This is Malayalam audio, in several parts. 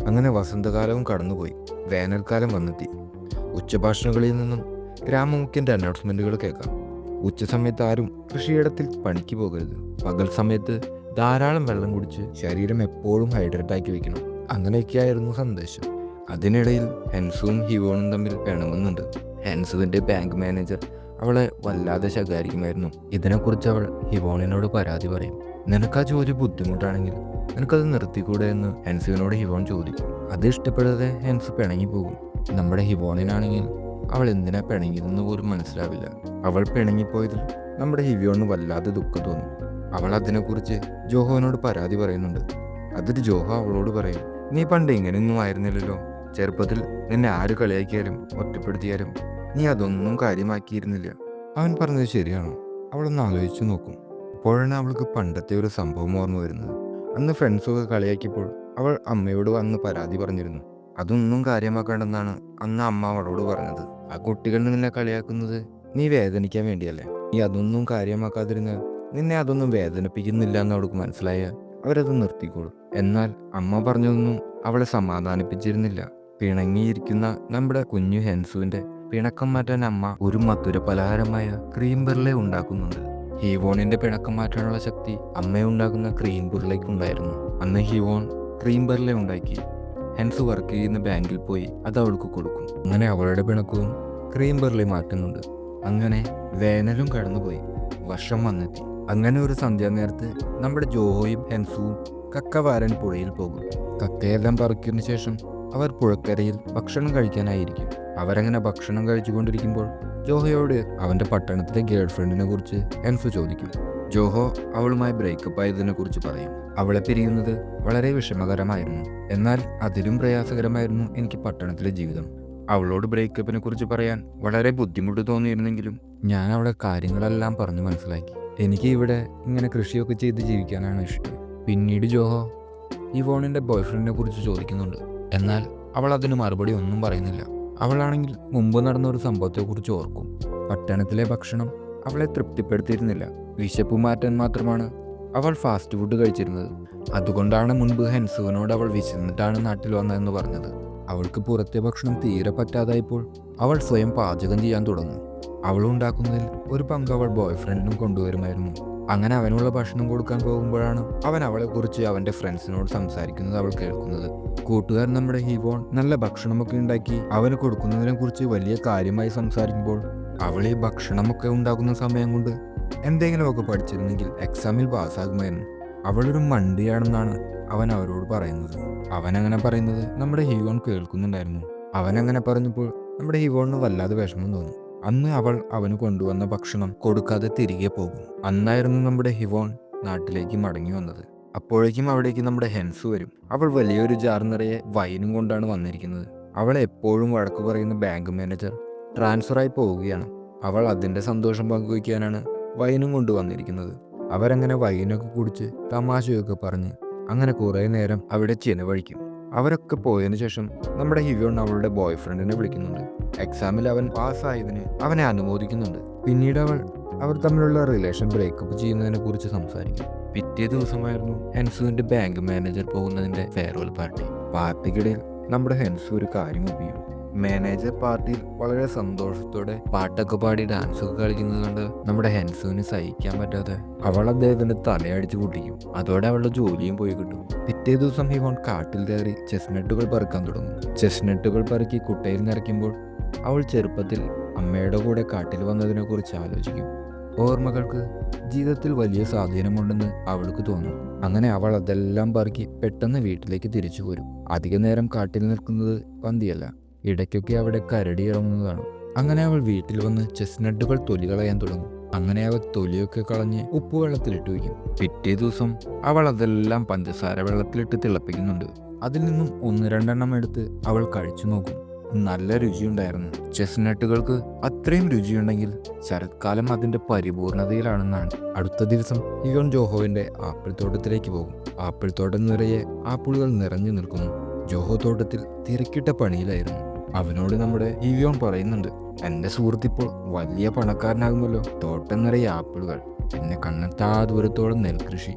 അങ്ങനെ വസന്തകാലവും കടന്നുപോയി. വേനൽക്കാലം വന്നെത്തി. ഉച്ചഭാഷണങ്ങളിൽ നിന്നും ഗ്രാമമുഖ്യൻ്റെ അനൗൺസ്മെൻറ്റുകൾ കേൾക്കാം. ഉച്ചസമയത്ത് ആരും കൃഷിയിടത്തിൽ പണിക്ക് പോകരുത്. പകൽ സമയത്ത് ധാരാളം വെള്ളം കുടിച്ച് ശരീരം എപ്പോഴും ഹൈഡ്രേറ്റ് ആക്കി വെക്കണം. അങ്ങനെയൊക്കെയായിരുന്നു സന്ദേശം. അതിനിടയിൽ ഹെൻസുവും ഹിവോണും തമ്മിൽ പിണങ്ങുന്നുണ്ട്. ഹെൻസുവിൻ്റെ ബാങ്ക് മാനേജർ അവളെ വല്ലാതെ ശകാരിക്കുമായിരുന്നു. ഇതിനെക്കുറിച്ച് അവൾ ഹിവോണിനോട് പരാതി പറയും. നിനക്ക് ആ ജോലി ബുദ്ധിമുട്ടാണെങ്കിൽ നിനക്കത് നിർത്തിക്കൂടെ എന്ന് ഹെൻസുവിനോട് ഹിവോൺ ചോദിക്കും. അത് ഇഷ്ടപ്പെടാതെ ഹെൻസ് പിണങ്ങി പോകും. നമ്മുടെ ഹിവോണിനാണെങ്കിൽ അവൾ എന്തിനാ പിണങ്ങിയതെന്ന് പോലും മനസ്സിലാവില്ല. അവൾ പിണങ്ങിപ്പോയതിൽ നമ്മുടെ ഹിവോണിന് വല്ലാതെ ദുഃഖം തോന്നും. അവൾ അതിനെക്കുറിച്ച് ജോഹോനോട് പരാതി പറയുന്നുണ്ട്. അതിൽ ജോഹോ അവളോട് പറയും, നീ പണ്ട് ഇങ്ങനെയൊന്നും ആയിരുന്നില്ലല്ലോ. ചെറുപ്പത്തിൽ നിന്നെ ആര് കളിയാക്കിയാലും ഒറ്റപ്പെടുത്തിയാലും നീ അതൊന്നും കാര്യമാക്കിയിരുന്നില്ല. അവൻ പറഞ്ഞത് ശരിയാണോ? അവളൊന്ന് ആലോചിച്ചു നോക്കും. അപ്പോഴാണ് അവൾക്ക് പണ്ടത്തെ ഒരു സംഭവം ഓർമ്മ വരുന്നത്. അന്ന് ഫ്രണ്ട്സൊക്കെ കളിയാക്കിയപ്പോൾ അവൾ അമ്മയോട് വന്ന് പരാതി പറഞ്ഞിരുന്നു. അതൊന്നും കാര്യമാക്കേണ്ടെന്നാണ് അന്ന് അമ്മ അവളോട് പറഞ്ഞത്. ആ കുട്ടികൾ നിന്നെ കളിയാക്കുന്നത് നീ വേദനിക്കാൻ വേണ്ടിയല്ലേ. നീ അതൊന്നും കാര്യമാക്കാതിരുന്നാൽ നിന്നെ അതൊന്നും വേദനിപ്പിക്കുന്നില്ല എന്ന് അവൾക്ക് മനസ്സിലായാൽ അവരത് നിർത്തിക്കോളും. എന്നാൽ അമ്മ പറഞ്ഞതൊന്നും അവളെ സമാധാനിപ്പിച്ചിരുന്നില്ല. പിണങ്ങിയിരിക്കുന്ന നമ്മുടെ കുഞ്ഞു ഹെൻസുവിൻ്റെ പിണക്കം മാറ്റാൻ അമ്മ ഒരു മധുര പലഹാരമായ ക്രീം ബെർലെ ഉണ്ടാക്കുന്നുണ്ട്. ഹിവോണിൻ്റെ പിണക്കം മാറ്റാനുള്ള ശക്തി അമ്മയുണ്ടാക്കുന്ന ക്രീം ബെർലേക്ക് ഉണ്ടായിരുന്നു. അന്ന് ഹിവോൺ ക്രീം ബെർലെ ഉണ്ടാക്കി ഹെൻസ് വർക്ക് ചെയ്യുന്ന ബാങ്കിൽ പോയി അത് അവൾക്ക് കൊടുക്കും. അങ്ങനെ അവളുടെ പിണക്കവും ക്രീം ബെർലെ മാറ്റുന്നുണ്ട്. അങ്ങനെ വേനലും കടന്നുപോയി. വർഷം വന്നെത്തി. അങ്ങനെ ഒരു സന്ധ്യാനേരത്ത് നമ്മുടെ ജോഹോയും ഹെൻസുവും കക്ക വാരാൻ പുഴയിൽ പോകും. കക്കയെല്ലാം പറിക്കിയതിനു ശേഷം അവർ പുഴക്കരയിൽ ഭക്ഷണം കഴിക്കാനായിരിക്കും. അവരങ്ങനെ ഭക്ഷണം കഴിച്ചുകൊണ്ടിരിക്കുമ്പോൾ ജോഹോയോട് അവൻ്റെ പട്ടണത്തിലെ ഗേൾ ഫ്രണ്ടിനെ കുറിച്ച് ഹെൻസു ചോദിക്കും. ജോഹോ അവളുമായി ബ്രേക്കപ്പ് ആയതിനെ കുറിച്ച് പറയും. അവളെ പിരിയുന്നത് വളരെ വിഷമകരമായിരുന്നു. എന്നാൽ അതിലും പ്രയാസകരമായിരുന്നു എനിക്ക് പട്ടണത്തിലെ ജീവിതം. അവളോട് ബ്രേക്കപ്പിനെ കുറിച്ച് പറയാൻ വളരെ ബുദ്ധിമുട്ട് തോന്നിയിരുന്നെങ്കിലും ഞാൻ അവളെ കാര്യങ്ങളെല്ലാം പറഞ്ഞു മനസ്സിലാക്കി. എനിക്ക് ഇവിടെ ഇങ്ങനെ കൃഷിയൊക്കെ ചെയ്ത് ജീവിക്കാനാണ് ഇഷ്ടം. പിന്നീട് ജോഹോ ഇവോണിൻ്റെ ബോയ്ഫ്രണ്ടിനെ കുറിച്ച് ചോദിക്കുന്നുണ്ട്. എന്നാൽ അവൾ അതിന് മറുപടി ഒന്നും പറയുന്നില്ല. അവളാണെങ്കിൽ മുമ്പ് നടന്ന ഒരു സംഭവത്തെക്കുറിച്ച് ഓർക്കും. പട്ടണത്തിലെ ഭക്ഷണം അവളെ തൃപ്തിപ്പെടുത്തിയിരുന്നില്ല. വിശപ്പ് മാറ്റാൻ മാത്രമാണ് അവൾ ഫാസ്റ്റ് ഫുഡ് കഴിച്ചിരുന്നത്. അതുകൊണ്ടാണ് മുൻപ് ഹെൻസുവിനോട് അവൾ വിശന്നിട്ടാണ് നാട്ടിൽ വന്നതെന്ന് പറഞ്ഞത്. അവൾക്ക് പുറത്തെ ഭക്ഷണം തീരെ പറ്റാതായപ്പോൾ അവൾ സ്വയം പാചകം ചെയ്യാൻ തുടങ്ങി. അവൾ ഉണ്ടാക്കുന്നതിൽ ഒരു പങ്ക് അവൾ ബോയ്ഫ്രണ്ടിനും കൊണ്ടുവരുമായിരുന്നു. അങ്ങനെ അവനുള്ള ഭക്ഷണം കൊടുക്കാൻ പോകുമ്പോഴാണ് അവൻ അവളെക്കുറിച്ച് അവൻ്റെ ഫ്രണ്ട്സിനോട് സംസാരിക്കുന്നത് അവൾ കേൾക്കുന്നത്. കൂട്ടുകാരൻ നമ്മുടെ ഹിവോൺ നല്ല ഭക്ഷണമൊക്കെ ഉണ്ടാക്കി അവന് കൊടുക്കുന്നതിനെ കുറിച്ച് വലിയ കാര്യമായി സംസാരിക്കുമ്പോൾ അവൾ ഈ ഭക്ഷണമൊക്കെ ഉണ്ടാക്കുന്ന സമയം കൊണ്ട് എന്തെങ്കിലുമൊക്കെ പഠിച്ചിരുന്നെങ്കിൽ എക്സാമിൽ പാസ്സാകുമായിരുന്നു. അവളൊരു മണ്ടിയാണെന്നാണ് അവൻ അവരോട് പറയുന്നത്. അവനങ്ങനെ പറയുന്നത് നമ്മുടെ ഹിവോൺ കേൾക്കുന്നുണ്ടായിരുന്നു. അവനങ്ങനെ പറഞ്ഞപ്പോൾ നമ്മുടെ ഹിവോണിന് വല്ലാതെ വിഷമം തോന്നി. അന്ന് അവൾ അവന് കൊണ്ടുവന്ന ഭക്ഷണം കൊടുക്കാതെ തിരികെ പോകും. അന്നായിരുന്നു നമ്മുടെ ഹിവോൺ നാട്ടിലേക്ക് മടങ്ങി വന്നത്. അപ്പോഴേക്കും അവിടേക്ക് നമ്മുടെ ഹെൻസ് വരും. അവൾ വലിയൊരു ജാർ നിറയെ വൈനും കൊണ്ടാണ് വന്നിരിക്കുന്നത്. അവളെ എപ്പോഴും വഴക്ക് പറയുന്ന ബാങ്ക് മാനേജർ ട്രാൻസ്ഫറായി പോവുകയാണ്. അവൾ അതിൻ്റെ സന്തോഷം പങ്കുവയ്ക്കാനാണ് വൈനും കൊണ്ടുവന്നിരിക്കുന്നത്. അവരങ്ങനെ വൈനൊക്കെ കുടിച്ച് തമാശയൊക്കെ പറഞ്ഞ് അങ്ങനെ കുറേ നേരം അവിടെ ചിലവഴിക്കും. അവരൊക്കെ പോയതിനു ശേഷം നമ്മുടെ ഹിവോൺ അവളുടെ ബോയ്ഫ്രണ്ടിനെ വിളിക്കുന്നുണ്ട്. എക്സാമിൽ അവൻ പാസ്സായതിന് അവനെ അനുമോദിക്കുന്നുണ്ട്. പിന്നീട് അവർ തമ്മിലുള്ള റിലേഷൻ ബ്രേക്കപ്പ് ചെയ്യുന്നതിനെ കുറിച്ച് സംസാരിക്കും. പിറ്റേ ദിവസമായിരുന്നു ഹെൻസുവിൻ്റെ ബാങ്ക് മാനേജർ പോകുന്നതിൻ്റെ ഫെയർവെൽ പാർട്ടി. പാർട്ടിക്കിടയിൽ നമ്മുടെ ഹെൻസു ഒരു കാര്യം ഒപ്പിയും. മാനേജർ പാർട്ടിയിൽ വളരെ സന്തോഷത്തോടെ പാട്ടൊക്കെ പാടി ഡാൻസൊക്കെ കളിക്കുന്നത് കൊണ്ട് നമ്മുടെ ഹെൻസുവിന് സഹിക്കാൻ പറ്റാതെ അവൾ അദ്ദേഹത്തിൻ്റെ തലയടിച്ച് പൊട്ടിക്കും. അതോടെ അവളുടെ ജോലിയും പോയി കിട്ടും. പിറ്റേ ദിവസം ഹിവോൺ കാട്ടിൽ കയറി ചെസ്നട്ടുകൾ പറിക്കാൻ തുടങ്ങും. ചെസ്നട്ടുകൾ പറുക്കി കുട്ടയിൽ നിറയ്ക്കുമ്പോൾ അവൾ ചെറുപ്പത്തിൽ അമ്മയുടെ കൂടെ കാട്ടിൽ വന്നതിനെക്കുറിച്ച് ആലോചിക്കും. ഓർമ്മകൾക്ക് ജീവിതത്തിൽ വലിയ സ്വാധീനമുണ്ടെന്ന് അവൾക്ക് തോന്നും. അങ്ങനെ അവൾ അതെല്ലാം പറക്കി പെട്ടെന്ന് വീട്ടിലേക്ക് തിരിച്ചു പോരും. അധിക നേരം കാട്ടിൽ നിൽക്കുന്നത് പന്തിയല്ല, ഇടയ്ക്കൊക്കെ അവിടെ കരടി ഇറങ്ങുന്നതാണ്. അങ്ങനെ അവൾ വീട്ടിൽ വന്ന് ചെസ്നട്ടുകൾ തൊലി കളയാൻ തുടങ്ങും. അങ്ങനെ അവൾ തൊലിയൊക്കെ കളഞ്ഞ് ഉപ്പുവെള്ളത്തിലിട്ട് വയ്ക്കും. പിറ്റേ ദിവസം അവൾ അതെല്ലാം പഞ്ചസാര വെള്ളത്തിലിട്ട് തിളപ്പിക്കുന്നുണ്ട്. അതിൽ നിന്നും 1-2 എടുത്ത് അവൾ കഴിച്ചു നോക്കും. നല്ല രുചിയുണ്ടായിരുന്നു. ചെസ്നട്ടുകൾക്ക് അത്രയും രുചിയുണ്ടെങ്കിൽ ശരത്കാലം അതിൻ്റെ പരിപൂർണതയിലാണെന്നാണ്. അടുത്ത ദിവസം ഹിവോൺ ജോഹോവിൻ്റെ ആപ്പിൾ തോട്ടത്തിലേക്ക് പോകും. ആപ്പിൾ തോട്ടം നിറയെ ആപ്പിളുകൾ നിറഞ്ഞു നിൽക്കുന്നു. ജോഹോ തോട്ടത്തിൽ തിരക്കിട്ട പണിയിലായിരുന്നു. അവനോട് നമ്മുടെ ഹിവോൺ പറയുന്നുണ്ട്, എൻ്റെ സുഹൃത്തിപ്പോൾ വലിയ പണക്കാരനാകുമല്ലോ. തോട്ടം നിറയെ ആപ്പിളുകൾ, പിന്നെ കണ്ണെത്താ ദൂരത്തോളം നെൽകൃഷി.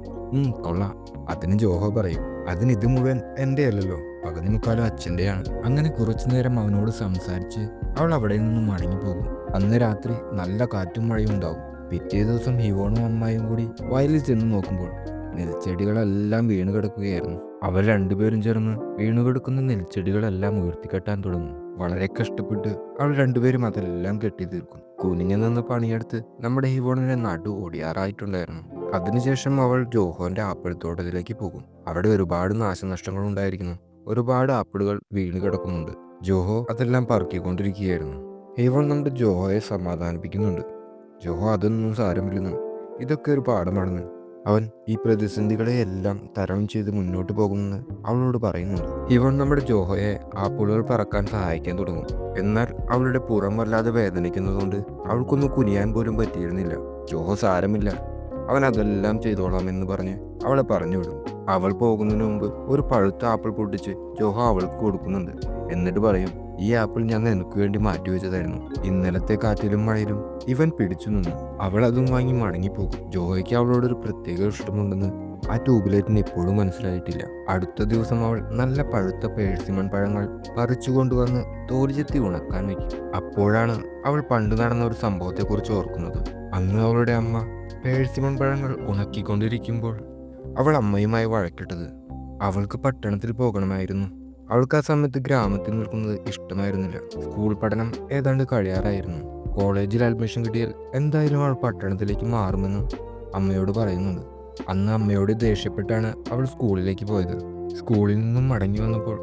കൊള്ളാം. അതിന് ജോഹോ പറയും, അതിനിത് മുഴുവൻ എൻ്റെ അല്ലല്ലോ, പകുതി മുക്കാലും അച്ഛൻ്റെയാണ്. അങ്ങനെ കുറച്ചു നേരം അവനോട് സംസാരിച്ച് അവൾ അവിടെ നിന്നും മടങ്ങിപ്പോകും. അന്ന് രാത്രി നല്ല കാറ്റും മഴയും ഉണ്ടാവും. പിറ്റേ ദിവസം ഹിവോണും അമ്മായും കൂടി വയലിൽ ചെന്ന് നോക്കുമ്പോൾ നെൽച്ചെടികളെല്ലാം വീണ് കിടക്കുകയായിരുന്നു. അവർ രണ്ടുപേരും ചേർന്ന് വീണുകിടക്കുന്ന നെൽച്ചെടികളെല്ലാം ഉയർത്തിക്കെട്ടാൻ തുടങ്ങും. വളരെ കഷ്ടപ്പെട്ട് അവൾ രണ്ടുപേരും അതെല്ലാം കെട്ടി തീർക്കും. കുനിഞ്ഞു നിന്ന് പണിയെടുത്ത് നമ്മുടെ ഹിവോണിന്റെ നടു ഒടിയാറായിട്ടുണ്ടായിരുന്നു. അതിനുശേഷം അവൾ ജോഹോന്റെ ആപ്പിൾ തോട്ടത്തിലേക്ക് പോകും. അവിടെ ഒരുപാട് നാശനഷ്ടങ്ങൾ ഉണ്ടായിരിക്കുന്നു. ഒരുപാട് ആപ്പിളുകൾ വീണ് കിടക്കുന്നുണ്ട്. ജോഹോ അതെല്ലാം പറക്കിക്കൊണ്ടിരിക്കുകയായിരുന്നു. ഹിവോൺ നമ്മുടെ ജോഹോയെ സമാധാനിപ്പിക്കുന്നുണ്ട്. ജോഹോ അതൊന്നും സാരമില്ലെന്നും ഇതൊക്കെ ഒരു പാഠമാണെന്ന് അവൻ ഈ പ്രതിസന്ധികളെ എല്ലാം തരണം ചെയ്ത് മുന്നോട്ട് പോകുമെന്ന് അവളോട് പറയുന്നുണ്ട്. ഇവൻ നമ്മുടെ ജോഹോയെ ആപ്പിളുകൾ പറക്കാൻ സഹായിക്കാൻ തുടങ്ങും. എന്നാൽ അവളുടെ പുറം വല്ലാതെ വേദനിക്കുന്നതുകൊണ്ട് അവൾക്കൊന്നും കുനിയാൻ പോലും പറ്റിയിരുന്നില്ല. ജോഹോ സാരമില്ല, അവൻ അതെല്ലാം ചെയ്തോളാം എന്ന് പറഞ്ഞ് അവളെ പറഞ്ഞു വിടും. അവൾ പോകുന്നതിന് മുമ്പ് ഒരു പഴുത്ത ആപ്പിൾ പൊട്ടിച്ച് ജോഹോ അവൾക്ക് കൊടുക്കുന്നുണ്ട്. എന്നിട്ട് പറയും, ഈ ആപ്പിൾ ഞാൻ നിനക്ക് വേണ്ടി മാറ്റിവെച്ചതായിരുന്നു. ഇന്നലത്തെ കാറ്റിലും മഴയിലും ഇവൻ പിടിച്ചു നിന്നു. അവൾ അതും വാങ്ങി മടങ്ങിപ്പോകും. ജോഹയ്ക്ക് അവളോടൊരു പ്രത്യേക ഇഷ്ടമുണ്ടെന്ന് ആ ട്യൂബ്ലൈറ്റിന് എപ്പോഴും മനസ്സിലായിട്ടില്ല. അടുത്ത ദിവസം അവൾ നല്ല പഴുത്ത പേഴ്സിമൺ പഴങ്ങൾ പറിച്ചു കൊണ്ടുവന്ന് തോല് ചെത്തി ഉണക്കാൻ വയ്ക്കും. അപ്പോഴാണ് അവൾ പണ്ട് നടന്ന ഒരു സംഭവത്തെക്കുറിച്ച് ഓർക്കുന്നത്. അന്ന് അവളുടെ അമ്മ പേഴ്സിമൺ പഴങ്ങൾ ഉണക്കിക്കൊണ്ടിരിക്കുമ്പോൾ അവൾ അമ്മയുമായി വഴക്കിട്ടത്. അവൾക്ക് പട്ടണത്തിൽ പോകണമായിരുന്നു. അവൾക്ക് ആ സമയത്ത് ഗ്രാമത്തിൽ നിൽക്കുന്നത് ഇഷ്ടമായിരുന്നില്ല. സ്കൂൾ പഠനം ഏതാണ്ട് കഴിയാറായിരുന്നു. കോളേജിൽ അഡ്മിഷൻ കിട്ടിയാൽ എന്തായാലും അവൾ പട്ടണത്തിലേക്ക് മാറുമെന്ന് അമ്മയോട് പറയുന്നുണ്ട്. അന്ന് അമ്മയോട് ദേഷ്യപ്പെട്ടാണ് അവൾ സ്കൂളിലേക്ക് പോയത്. സ്കൂളിൽ നിന്നും മടങ്ങി വന്നപ്പോൾ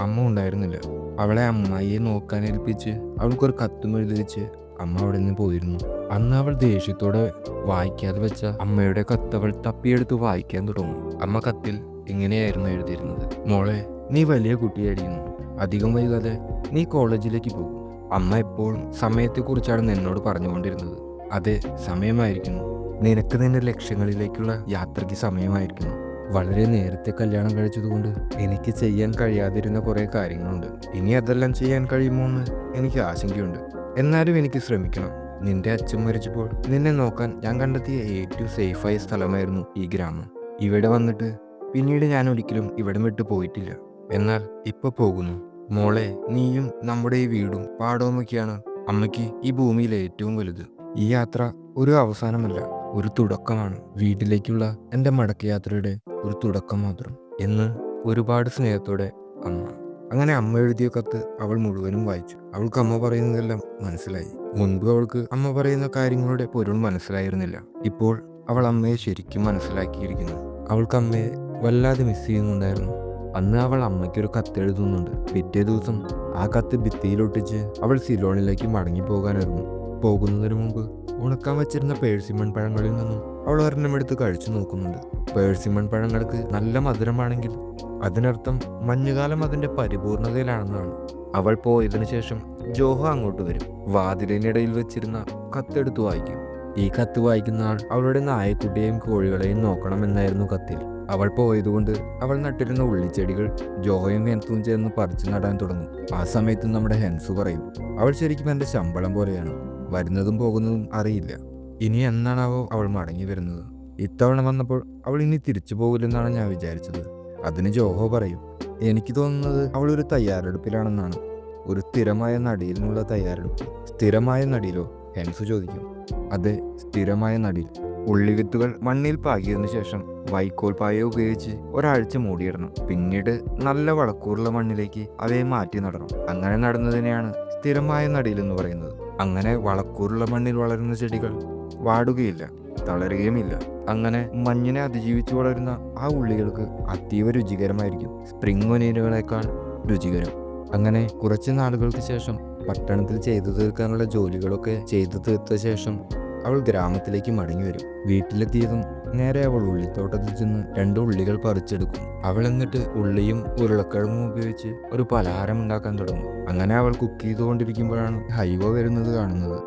അമ്മ ഉണ്ടായിരുന്നില്ല. അവളെ അമ്മായിയെ നോക്കാൻ ഏൽപ്പിച്ച് അവൾക്കൊരു കത്തും എഴുതി വെച്ച് അമ്മ അവിടെ നിന്ന് പോയിരുന്നു. അന്ന് അവൾ ദേഷ്യത്തോടെ വായിക്കാതെ വെച്ച അമ്മയുടെ കത്ത് അവൾ തപ്പിയെടുത്ത് വായിക്കാൻ തുടങ്ങും. അമ്മ കത്തിൽ ഇങ്ങനെയായിരുന്നു എഴുതിയിരുന്നത്: മോളെ, നീ വലിയ കുട്ടിയായിരിക്കുന്നു. അധികം വൈകാതെ നീ കോളേജിലേക്ക് പോകും. അമ്മ എപ്പോഴും സമയത്തെക്കുറിച്ചാണ് എന്നോട് പറഞ്ഞുകൊണ്ടിരുന്നത്. അതെ, സമയമായിരിക്കുന്നു. നിനക്ക് നിന്റെ ലക്ഷ്യങ്ങളിലേക്കുള്ള യാത്രയ്ക്ക് സമയമായിരിക്കുന്നു. വളരെ നേരത്തെ കല്യാണം കഴിച്ചതുകൊണ്ട് എനിക്ക് ചെയ്യാൻ കഴിയാതിരുന്ന കുറേ കാര്യങ്ങളുണ്ട്. ഇനി അതെല്ലാം ചെയ്യാൻ കഴിയുമോ എന്ന് എനിക്ക് ആശങ്കയുണ്ട്. എന്നാലും എനിക്ക് ശ്രമിക്കണം. നിന്റെ അച്ഛൻ മരിച്ചപ്പോൾ നിന്നെ നോക്കാൻ ഞാൻ കണ്ടെത്തിയ ഏറ്റവും സേഫായ സ്ഥലമായിരുന്നു ഈ ഗ്രാമം. ഇവിടെ വന്നിട്ട് പിന്നീട് ഞാൻ ഒരിക്കലും ഇവിടം വിട്ടു പോയിട്ടില്ല. എന്നാൽ ഇപ്പൊ പോകുന്നു. മോളെ, നീയും നമ്മുടെ ഈ വീടും പാടവുമൊക്കെയാണ് അമ്മയ്ക്ക് ഈ ഭൂമിയിൽ ഏറ്റവും വലുത്. ഈ യാത്ര ഒരു അവസാനമല്ല, ഒരു തുടക്കമാണ്. വീട്ടിലേക്കുള്ള എൻ്റെ മടക്കയാത്രയുടെ ഒരു തുടക്കം മാത്രം എന്ന് ഒരുപാട് സ്നേഹത്തോടെ അമ്മ. അങ്ങനെ അമ്മ എഴുതിയ കത്ത് അവൾ മുഴുവനും വായിച്ചു. അവൾക്ക് അമ്മ പറയുന്നതെല്ലാം മനസ്സിലായി. മുൻപ് അവൾക്ക് അമ്മ പറയുന്ന കാര്യങ്ങളുടെ പൊരുൾ മനസ്സിലായിരുന്നില്ല. ഇപ്പോൾ അവൾ അമ്മയെ ശരിക്കും മനസ്സിലാക്കിയിരിക്കുന്നു. അവൾക്ക് അമ്മയെ വല്ലാതെ മിസ് ചെയ്യുന്നുണ്ടായിരുന്നു. അന്ന് അവൾ അമ്മയ്ക്കൊരു കത്തെഴുതുന്നുണ്ട്. പിറ്റേ ദിവസം ആ കത്ത് ഭിത്തിയിലൊട്ടിച്ച് അവൾ സിലോണിലേക്ക് മടങ്ങി പോകാനായിരുന്നു. പോകുന്നതിന് മുമ്പ് ഉണക്കാൻ വെച്ചിരുന്ന പേഴ്സിമൺ പഴങ്ങളിൽ നിന്നും അവൾ ഒരെണ്ണമെടുത്ത് കഴിച്ചു നോക്കുന്നുണ്ട്. പേഴ്സിമൺ പഴങ്ങൾക്ക് നല്ല മധുരമാണെങ്കിൽ അതിനർത്ഥം മഞ്ഞുകാലം അതിന്റെ പരിപൂർണതയിലാണെന്നാണ്. അവൾ പോയതിനു ശേഷം ജോഹോ അങ്ങോട്ട് വരും. വാതിലിനിടയിൽ വെച്ചിരുന്ന കത്തെടുത്ത് വായിക്കും. ഈ കത്ത് വായിക്കുന്ന ആൾ അവളുടെ നായക്കുട്ടിയെയും കോഴികളെയും നോക്കണമെന്നായിരുന്നു കത്തിൽ. അവൾ പോയതുകൊണ്ട് അവൾ നട്ടിരുന്ന ഉള്ളിച്ചെടികൾ ജോഹയും ഹെൻസും ചേർന്ന് പറിച്ചു നടാൻ തുടങ്ങും. ആ സമയത്ത് നമ്മുടെ ഹെൻസു പറയും, അവൾ ശരിക്കും എൻ്റെ ശമ്പളം പോലെയാണ്. വരുന്നതും പോകുന്നതും അറിയില്ല. ഇനി എന്നാണാവോ അവൾ മടങ്ങി വരുന്നത്? ഇത്തവണ വന്നപ്പോൾ അവൾ ഇനി തിരിച്ചു പോകില്ലെന്നാണ് ഞാൻ വിചാരിച്ചത്. അതിന് ജോഹോ പറയും, എനിക്ക് തോന്നുന്നത് അവൾ ഒരു തയ്യാറെടുപ്പിലാണെന്നാണ്. ഒരു സ്ഥിരമായ നടിയിലിനുള്ള തയ്യാറെടുപ്പ്. സ്ഥിരമായ നടിയിലോ? ഹെൻസു ചോദിക്കും. അതെ, സ്ഥിരമായ നടിയിൽ. ഉള്ളിവിത്തുകൾ മണ്ണിൽ പാകിയതിനു ശേഷം വൈക്കോൽ പായ ഉപയോഗിച്ച് ഒരാഴ്ച മൂടിയിടണം. പിന്നീട് നല്ല വളക്കൂറുള്ള മണ്ണിലേക്ക് അവയെ മാറ്റി നടണം. അങ്ങനെ നടുന്നതിനെയാണ് സ്ഥിരമായ നടിയിലെന്ന് പറയുന്നത്. അങ്ങനെ വളക്കൂറുള്ള മണ്ണിൽ വളരുന്ന ചെടികൾ വാടുകയില്ല, തളരുകയുമില്ല. അങ്ങനെ മഞ്ഞിനെ അതിജീവിച്ച് വളരുന്ന ആ ഉള്ളികൾക്ക് അതീവ രുചികരമായിരിക്കും. സ്പ്രിംഗ് ഒനീനുകളെക്കാൾ രുചികരം. അങ്ങനെ കുറച്ച് നാളുകൾക്ക് ശേഷം പട്ടണത്തിൽ ചെയ്തു തീർക്കാനുള്ള ജോലികളൊക്കെ ചെയ്തു തീർത്ത ശേഷം അവൾ ഗ്രാമത്തിലേക്ക് മടങ്ങി വരും. വീട്ടിലെത്തിയതും നേരെ അവൾ ഉള്ളിത്തോട്ടത്തിൽ ചെന്ന് 2 ഉള്ളികൾ പറിച്ചെടുക്കും. അവൾ എന്നിട്ട് ഉള്ളിയും ഉരുളക്കിഴങ്ങും ഉപയോഗിച്ച് ഒരു പലഹാരം ഉണ്ടാക്കാൻ തുടങ്ങും. അങ്ങനെ അവൾ കുക്ക് ചെയ്തുകൊണ്ടിരിക്കുമ്പോഴാണ് ഹൈവോ വരുന്നത് കാണുന്നത്.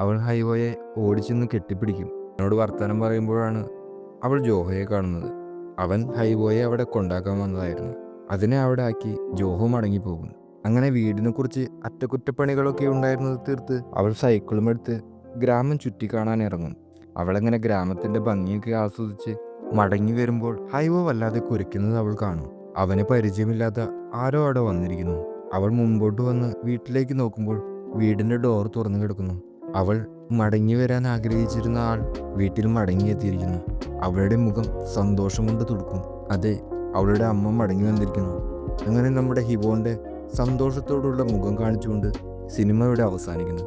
അവൾ ഹൈവോയെ ഓടിച്ചെന്ന് കെട്ടിപ്പിടിക്കും. എന്നോട് വർത്തമാനം പറയുമ്പോഴാണ് അവൾ ജോഹോയെ കാണുന്നത്. അവൻ ഹൈവോയെ അവിടെ കൊണ്ടാക്കാൻ വന്നതായിരുന്നു. അതിനെ അവിടെ ആക്കി ജോഹോ മടങ്ങിപ്പോകും. അങ്ങനെ വീടിനെ കുറിച്ച് അറ്റകുറ്റപ്പണികളൊക്കെ ഉണ്ടായിരുന്നത് തീർത്ത് അവൾ സൈക്കിളും എടുത്ത് ഗ്രാമം ചുറ്റിക്കാണാൻ ഇറങ്ങും. അവളങ്ങനെ ഗ്രാമത്തിന്റെ ഭംഗിയൊക്കെ ആസ്വദിച്ച് മടങ്ങി വരുമ്പോൾ ഹൈവോ വല്ലാതെ കുരയ്ക്കുന്നത് അവൾ കാണും. അവനെ പരിചയമില്ലാത്ത ആരോ അവിടെ വന്നിരിക്കുന്നു. അവൾ മുമ്പോട്ട് വന്ന് വീട്ടിലേക്ക് നോക്കുമ്പോൾ വീടിൻ്റെ ഡോർ തുറന്നു കിടക്കുന്നു. അവൾ മടങ്ങി വരാൻ ആഗ്രഹിച്ചിരുന്ന ആൾ വീട്ടിൽ മടങ്ങിയെത്തിയിരിക്കുന്നു. അവളുടെ മുഖം സന്തോഷം കൊണ്ട് തുടുക്കും. അതെ, അവളുടെ അമ്മ മടങ്ങി വന്നിരിക്കുന്നു. അങ്ങനെ നമ്മുടെ ഹിബോന്റെ സന്തോഷത്തോടുള്ള മുഖം കാണിച്ചുകൊണ്ട് സിനിമ ഇവിടെ അവസാനിക്കുന്നു.